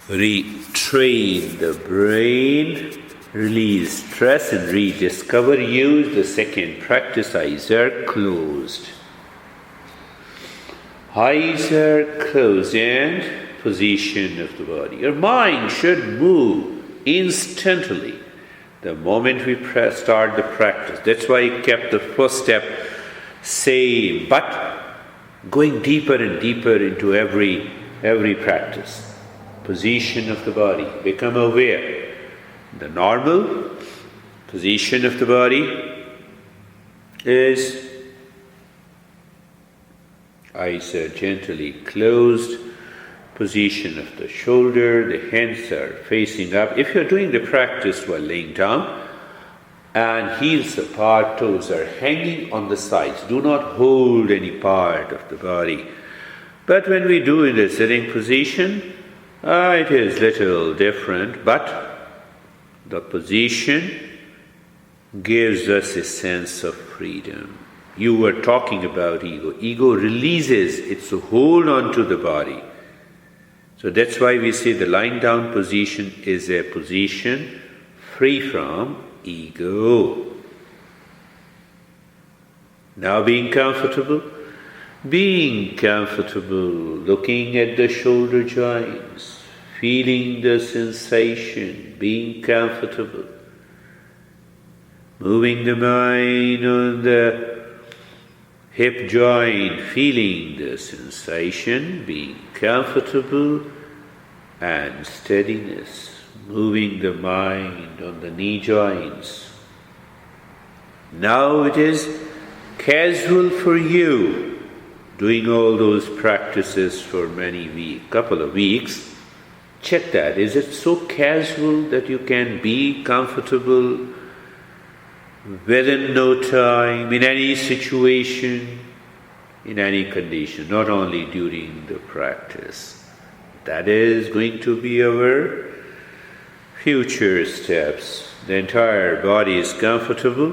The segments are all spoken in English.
Retrain the brain, release stress and rediscover. Use the second practice. Eyes are closed. Eyes are closed and position of the body. Your mind should move instantly the moment we start the practice. That's why I kept the first step same, but going deeper and deeper into every practice. Position of the body. Become aware. The normal position of the body is eyes are gently closed. Position of the shoulder. The hands are facing up. If you're doing the practice while laying down, and heels apart, toes are hanging on the sides. Do not hold any part of the body. But when we do in the sitting position, it is little different, but the position gives us a sense of freedom. You were talking about ego. Ego releases its hold onto the body. So that's why we say the lying down position is a position free from ego. Now being comfortable, looking at the shoulder joints, feeling the sensation, being comfortable, moving the mind on the hip joint, feeling the sensation, being comfortable, and steadiness, moving the mind on the knee joints. Now it is casual for you, doing all those practices for couple of weeks. Check that. Is it so casual that you can be comfortable within no time, in any situation, in any condition, not only during the practice? That is going to be our future steps. The entire body is comfortable.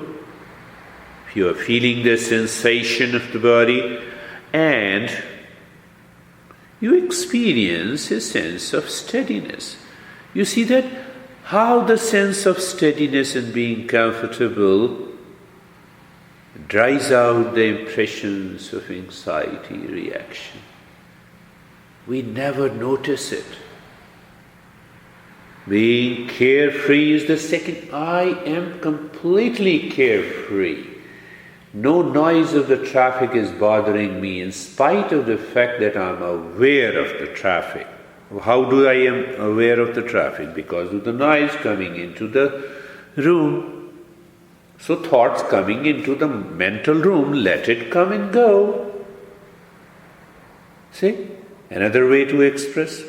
If you are feeling the sensation of the body, and you experience a sense of steadiness. You see that how the sense of steadiness and being comfortable dries out the impressions of anxiety reaction. We never notice it. Being carefree is the second. I am completely carefree. No noise of the traffic is bothering me in spite of the fact that I am aware of the traffic. How do I am aware of the traffic? Because of the noise coming into the room. So thoughts coming into the mental room, let it come and go. See? Another way to express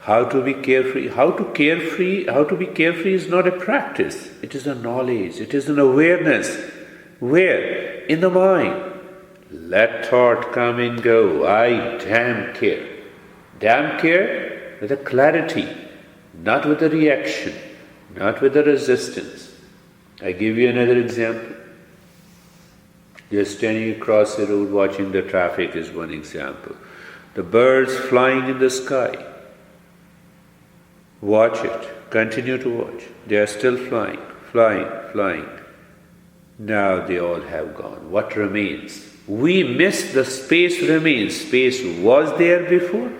how to be carefree. How to be carefree is not a practice. It is a knowledge. It is an awareness. Where? In the mind. Let thought come and go. I damn care. Damn care with a clarity, not with a reaction, not with a resistance. I give you another example. You're standing across the road watching the traffic is one example. The birds flying in the sky. Watch it. Continue to watch. They are still flying. Now they all have gone. What remains? We miss the space remains. Space was there before.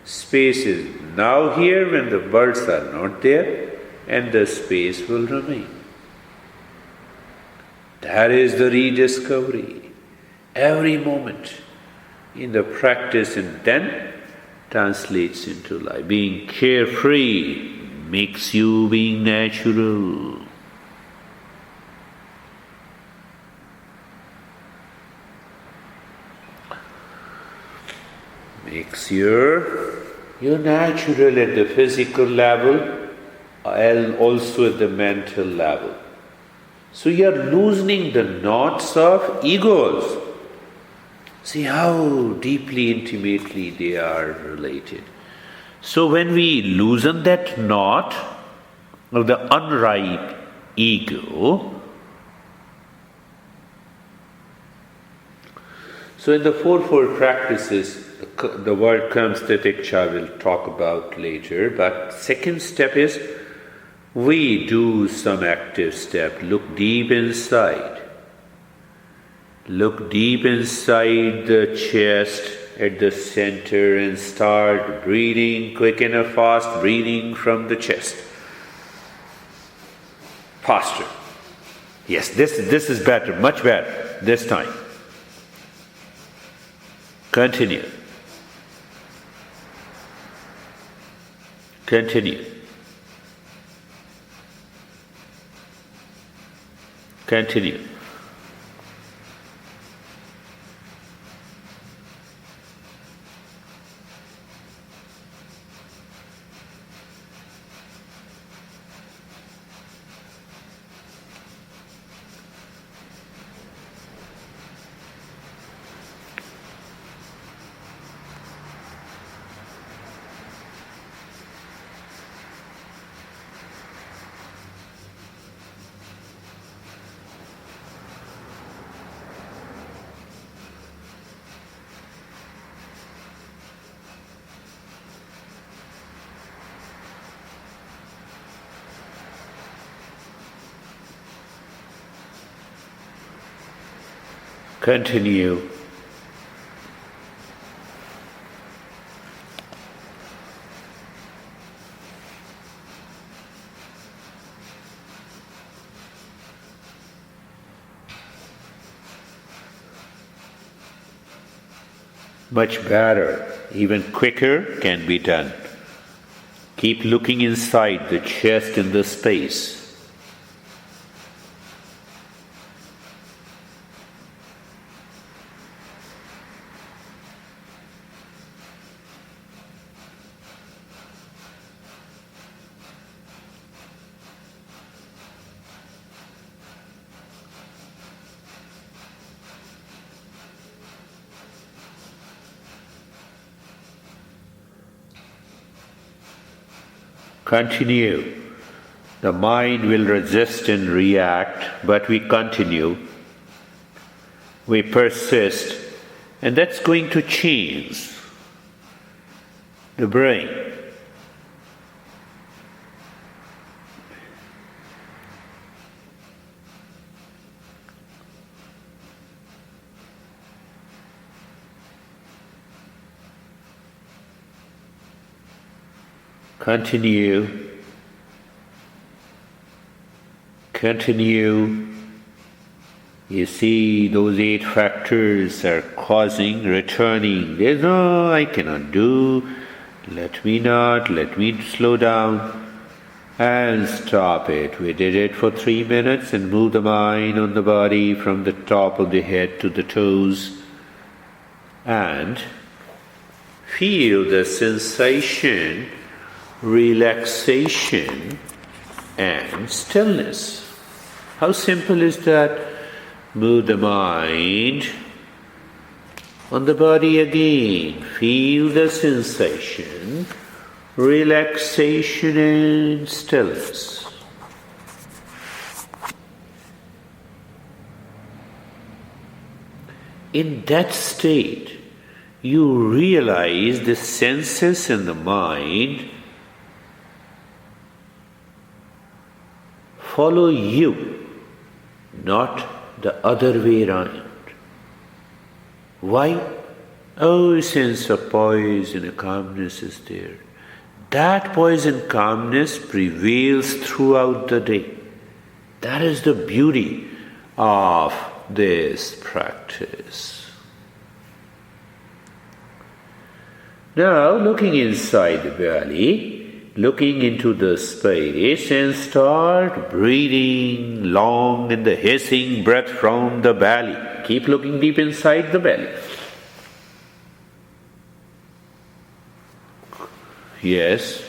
Space is now here when the birds are not there, and the space will remain. That is the rediscovery. Every moment in the practice, and then translates into life. Being carefree makes you being natural. Makes you're natural at the physical level and also at the mental level. So you're loosening the knots of egos. See how deeply, intimately they are related. So when we loosen that knot of the unripe ego, so in the fourfold practices, the the word kinesthetic I will talk about later. But second step is we do some active step. Look deep inside. Look deep inside the chest at the center and start breathing, quick and fast breathing from the chest. Faster. Yes, this is better, much better this time. Continue. Continue. Continue. Continue. Much better, even quicker can be done. Keep looking inside the chest in the space. Continue. The mind will resist and react, but we continue. We persist, and that's going to change the brain. Continue. Continue. You see, those 8 factors are causing returning. There's no, I cannot do. Let me slow down and stop it. We did it for 3 minutes and move the mind on the body from the top of the head to the toes and feel the sensation, relaxation and stillness. How simple is that? Move the mind on the body again. Feel the sensation, relaxation and stillness. In that state, you realize the senses and the mind follow you, not the other way around. Why? Oh, sense of poise and calmness is there. That poise and calmness prevails throughout the day. That is the beauty of this practice. Now, looking inside the belly, looking into the space and start breathing long in the hissing breath from the belly. Keep looking deep inside the belly. Yes.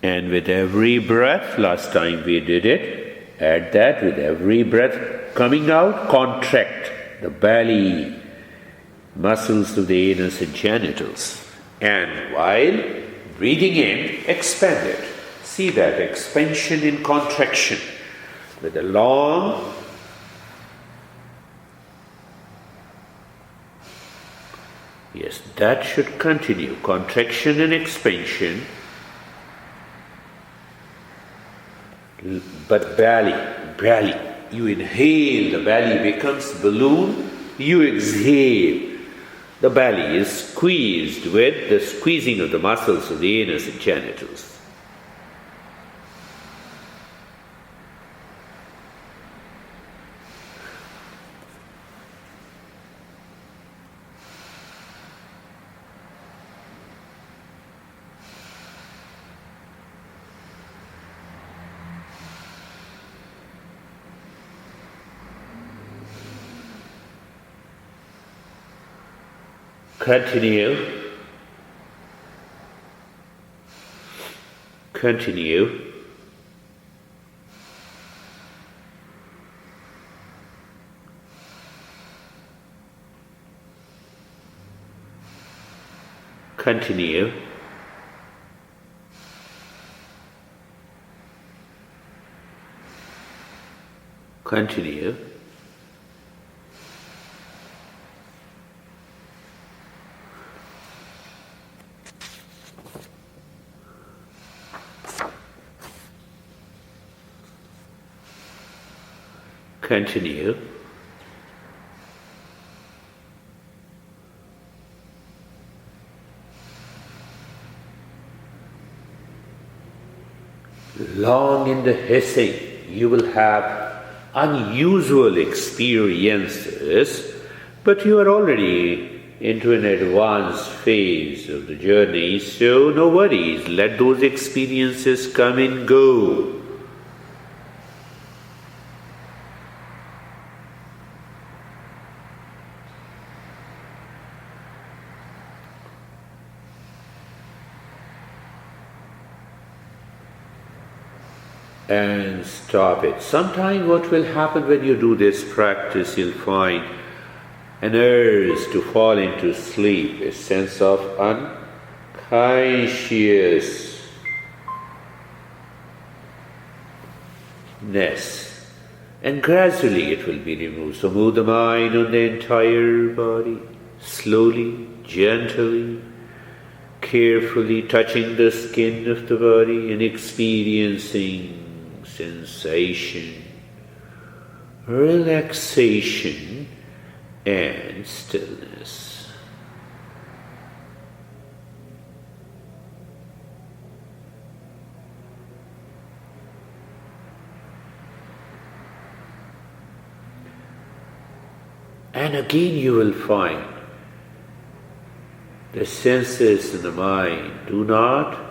And with every breath, last time we did it, add that with every breath coming out, contract the belly, muscles of the anus and genitals. And while breathing in, expand it. See that expansion in contraction with a long yes, that should continue. Contraction and expansion. But belly. You inhale, the belly becomes balloon. You exhale, the belly is squeezed with the squeezing of the muscles of the anus and genitals. Continue. Continue. Continue. Continue. Continue. Long in the hissing, you will have unusual experiences, but you are already into an advanced phase of the journey, so no worries, let those experiences come and go. And stop it. Sometimes what will happen when you do this practice, you'll find an urge to fall into sleep, a sense of unconsciousness. And gradually it will be removed. So move the mind on the entire body, slowly, gently, carefully touching the skin of the body and experiencing sensation, relaxation, and stillness. And again you will find the senses and the mind do not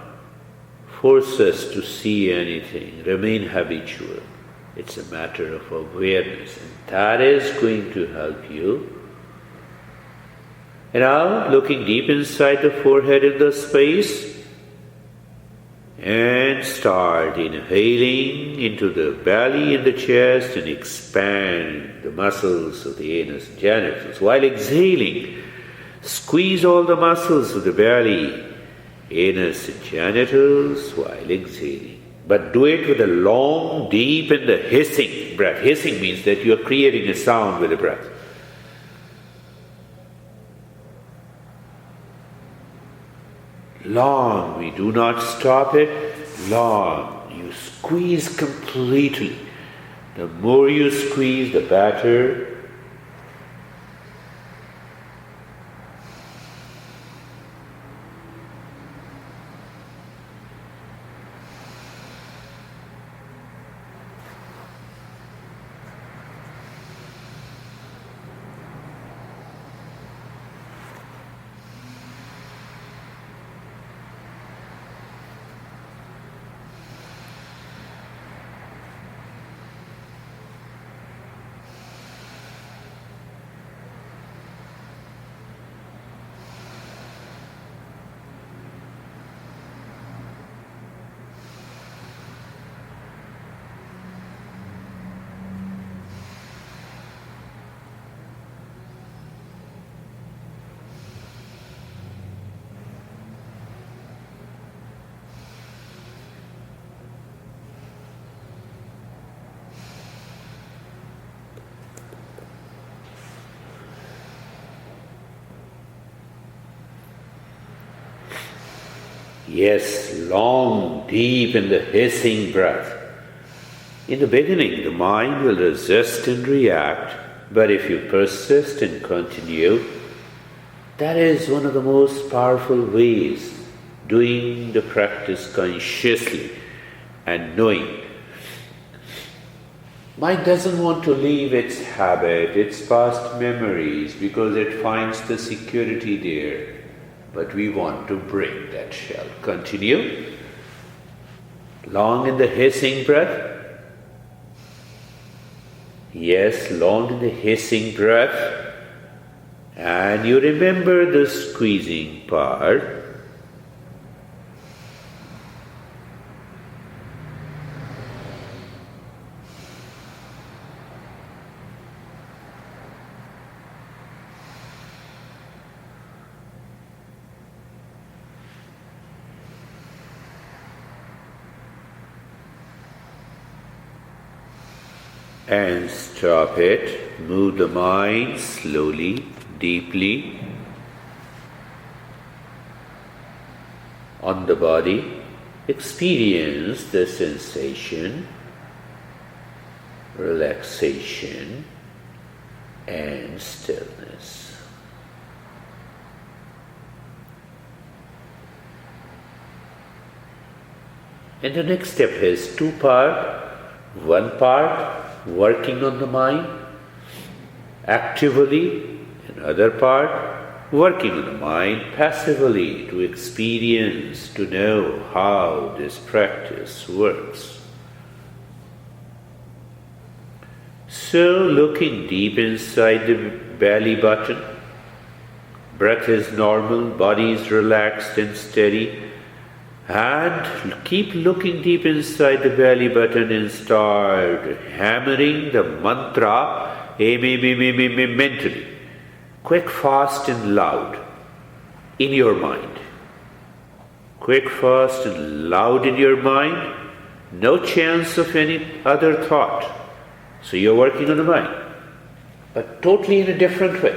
force us to see anything, remain habitual. It's a matter of awareness, and that is going to help you. And now, looking deep inside the forehead in the space, and start inhaling into the belly and the chest and expand the muscles of the anus and genitals. While exhaling, squeeze all the muscles of the belly, anus and genitals while exhaling. But do it with a long, deep and the hissing breath. Hissing means that you are creating a sound with the breath. Long, we do not stop it. Long, you squeeze completely. The more you squeeze, the better. Yes, long, deep in the hissing breath. In the beginning, the mind will resist and react, but if you persist and continue, that is one of the most powerful ways, doing the practice consciously and knowing. Mind doesn't want to leave its habit, its past memories, because it finds the security there. But we want to break that shell. Continue. Long in the hissing breath. Yes, long in the hissing breath. And you remember the squeezing part. And stop it. Move the mind slowly, deeply on the body. Experience the sensation, relaxation, and stillness. And the next step has two parts. One part working on the mind actively, another part working on the mind passively to experience, to know how this practice works. So looking deep inside the belly button, breath is normal, body is relaxed and steady, and keep looking deep inside the belly button and start hammering the mantra mentally, quick, fast and loud in your mind. Quick, fast and loud in your mind, no chance of any other thought. So you're working on the mind, but totally in a different way.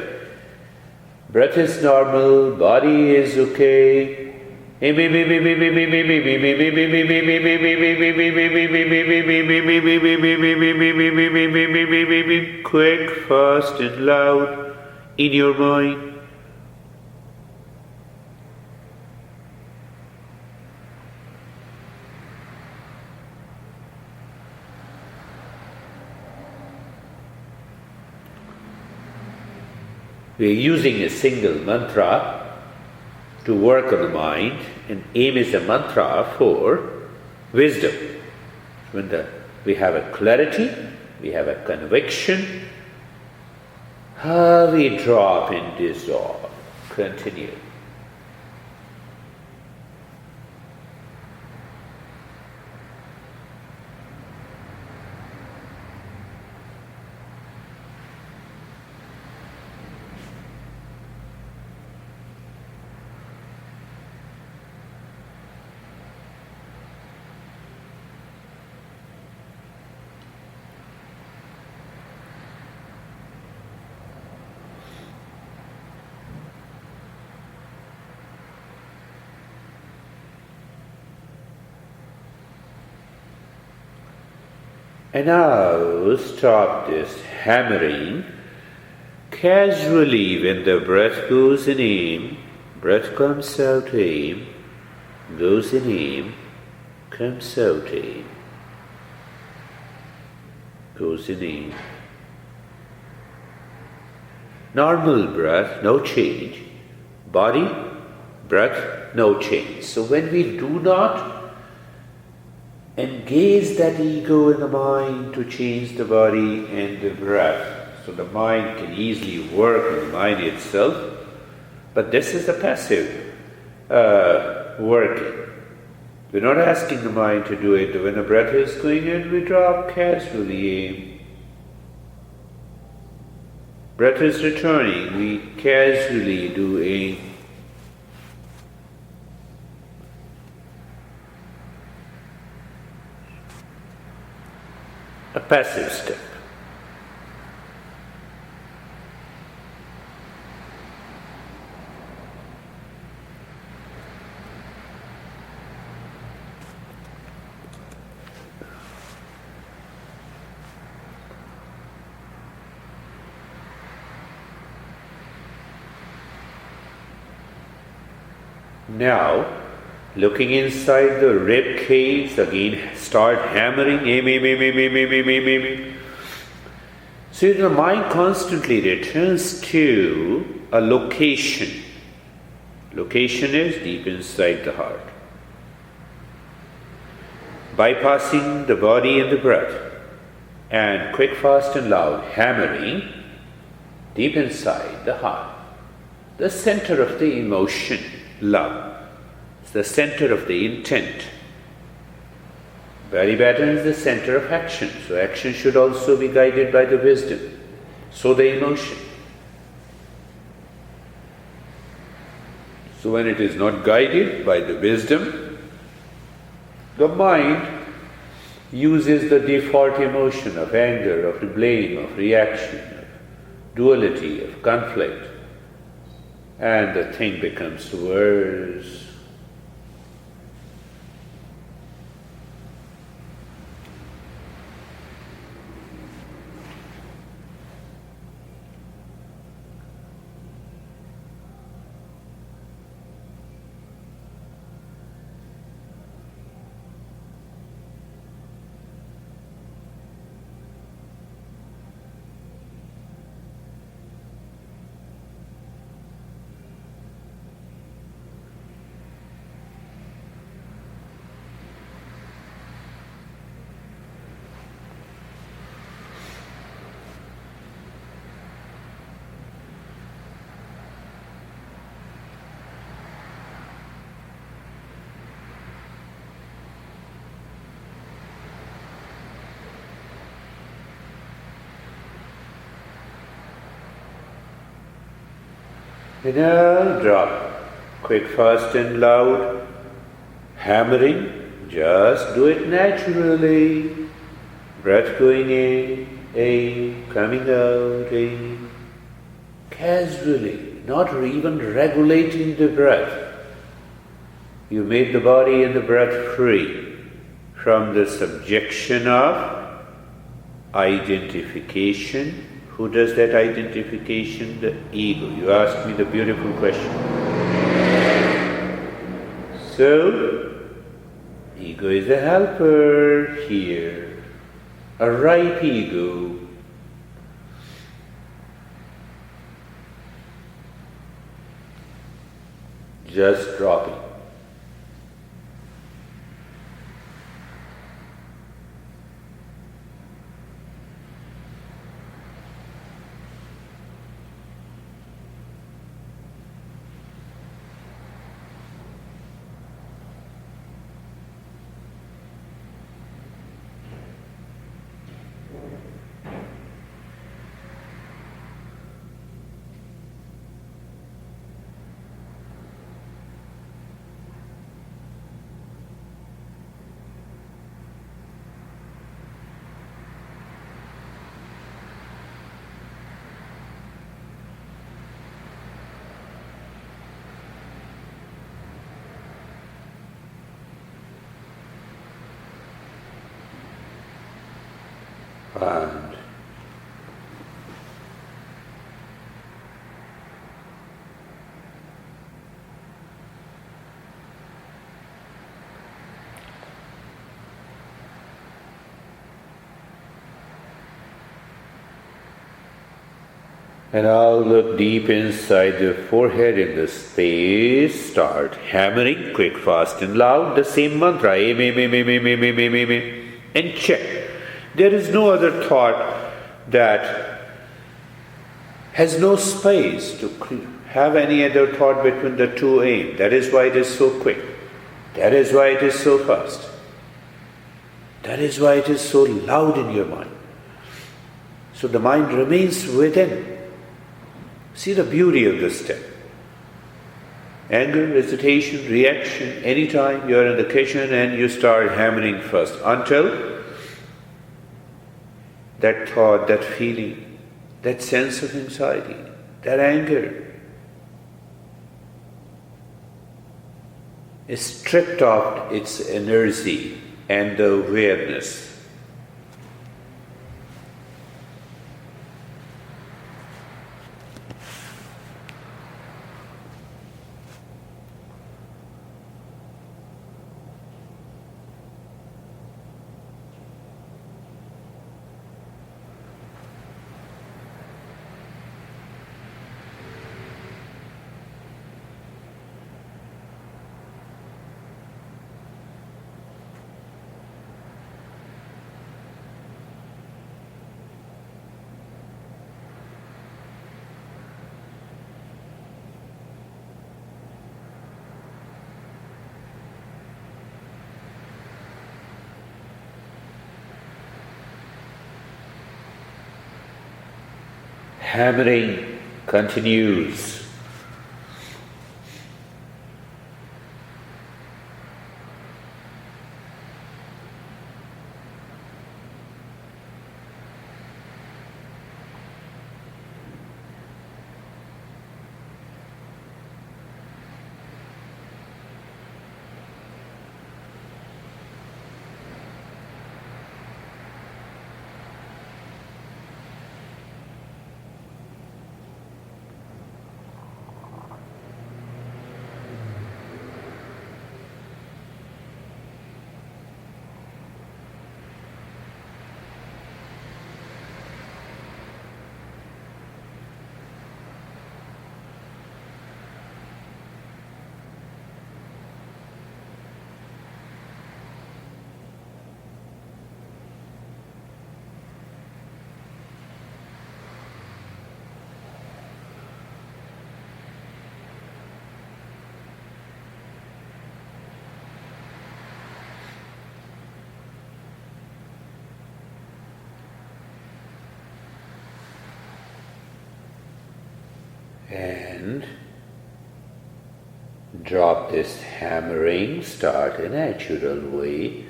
Breath is normal, body is okay. Quick, fast and loud in your mind. We are using a single mantra to work on the mind, and aim is a mantra for wisdom. When we have a clarity, we have a conviction, we drop and dissolve. Continue. And now stop this hammering. Casually, when the breath goes in aim, breath comes out aim, goes in aim, comes out aim, goes in aim. Normal breath, no change. Body, breath, no change. So when we do not engage that ego in the mind to change the body and the breath, so the mind can easily work on the mind itself, but this is a passive working. We're not asking the mind to do it. When the breath is going in, we drop casually aim. Breath is returning, we casually do aim. A passive step. Now, looking inside the rib cage, again start hammering, aim, aim, aim, aim, aim, aim, aim, aim, aim. So the mind constantly returns to a location. Location is deep inside the heart. Bypassing the body and the breath, and quick, fast and loud hammering deep inside the heart. The center of the emotion, love. It's the center of the intent. Belly button is the center of action. So action should also be guided by the wisdom. So the emotion. So when it is not guided by the wisdom, the mind uses the default emotion of anger, of blame, of reaction, of duality, of conflict, and the thing becomes worse. Inhale, drop. Quick, fast and loud. Hammering. Just do it naturally. Breath going in, coming out, casually, not even regulating the breath. You made the body and the breath free from the subjection of identification. Who does that identification? The ego. You asked me the beautiful question. So, ego is a helper here, a ripe ego. Just dropping. And now look deep inside the forehead in the space. Start hammering, quick, fast and loud, the same mantra, aim, aim, aim, aim, aim, aim, aim, aim, aim, aim, and check. There is no other thought that has no space to have any other thought between the two aim. That is why it is so quick. That is why it is so fast. That is why it is so loud in your mind. So the mind remains within. See the beauty of this step. Anger, hesitation, reaction, anytime you are in the kitchen and you start hammering first until that thought, that feeling, that sense of anxiety, that anger is stripped of its energy and the awareness. hammering continues. And drop this hammering, start a natural way.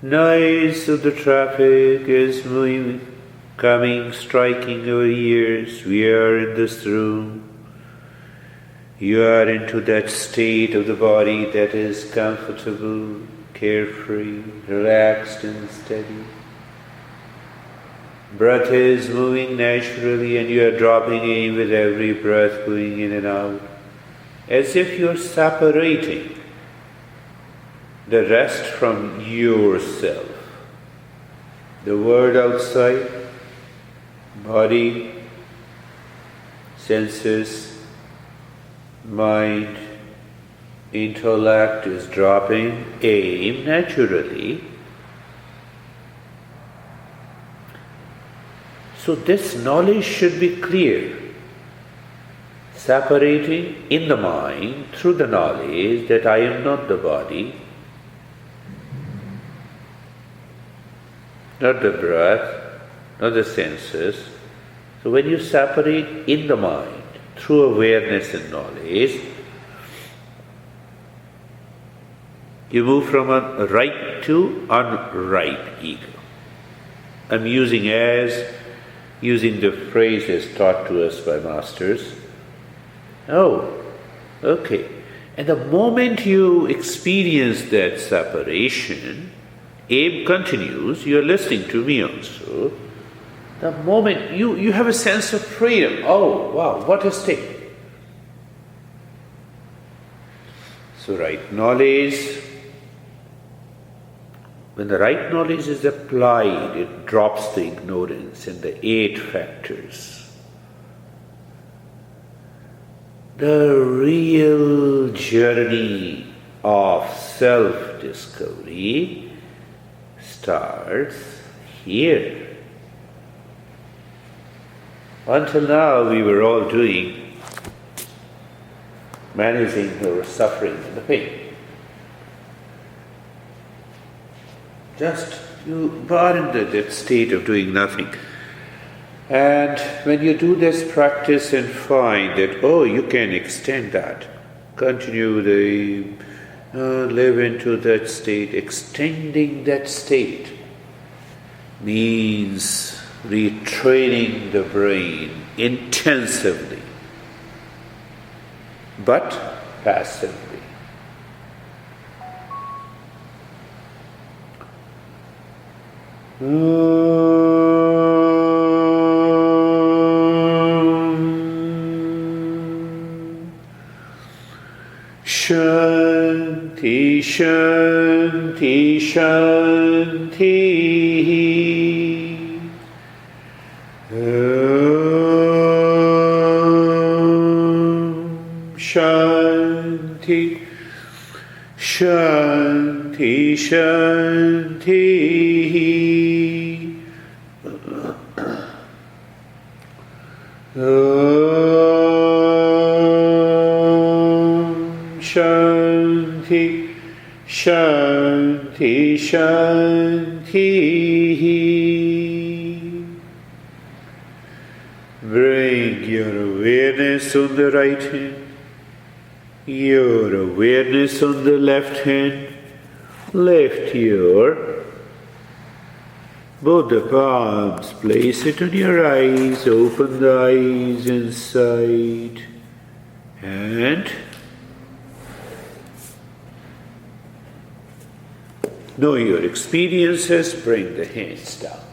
Noise of the traffic is moving, coming, striking our ears. We are in this room. You are into that state of the body that is comfortable, carefree, relaxed and steady. Breath is moving naturally and you are dropping in with every breath going in and out, as if you are separating the rest from yourself. The world outside, body, senses, mind, intellect is dropping in naturally. So this knowledge should be clear, separating in the mind through the knowledge that I am not the body, not the breath, not the senses. So when you separate in the mind through awareness and knowledge, you move from a right to unright ego. I'm using the phrases taught to us by masters. Oh, okay. And the moment you experience that separation, Abe continues, you're listening to me also, the moment you have a sense of freedom. Oh, wow, what a state. So right knowledge, when the right knowledge is applied, it drops the ignorance and the 8 factors. The real journey of self-discovery starts here. Until now, we were all doing managing our suffering and the pain. Just you are in that state of doing nothing. And when you do this practice and find that, oh, you can extend that, continue live into that state, extending that state means retraining the brain intensively, but passively. Shanti, Shanti, Shanti. Shanti, Shanti, Shanti. Shanti, Shanti, Shanti. Bring your awareness on the right hand, your awareness on the left hand. Lift both the palms, place it on your eyes, open the eyes inside, and know your experiences, bring the hands down.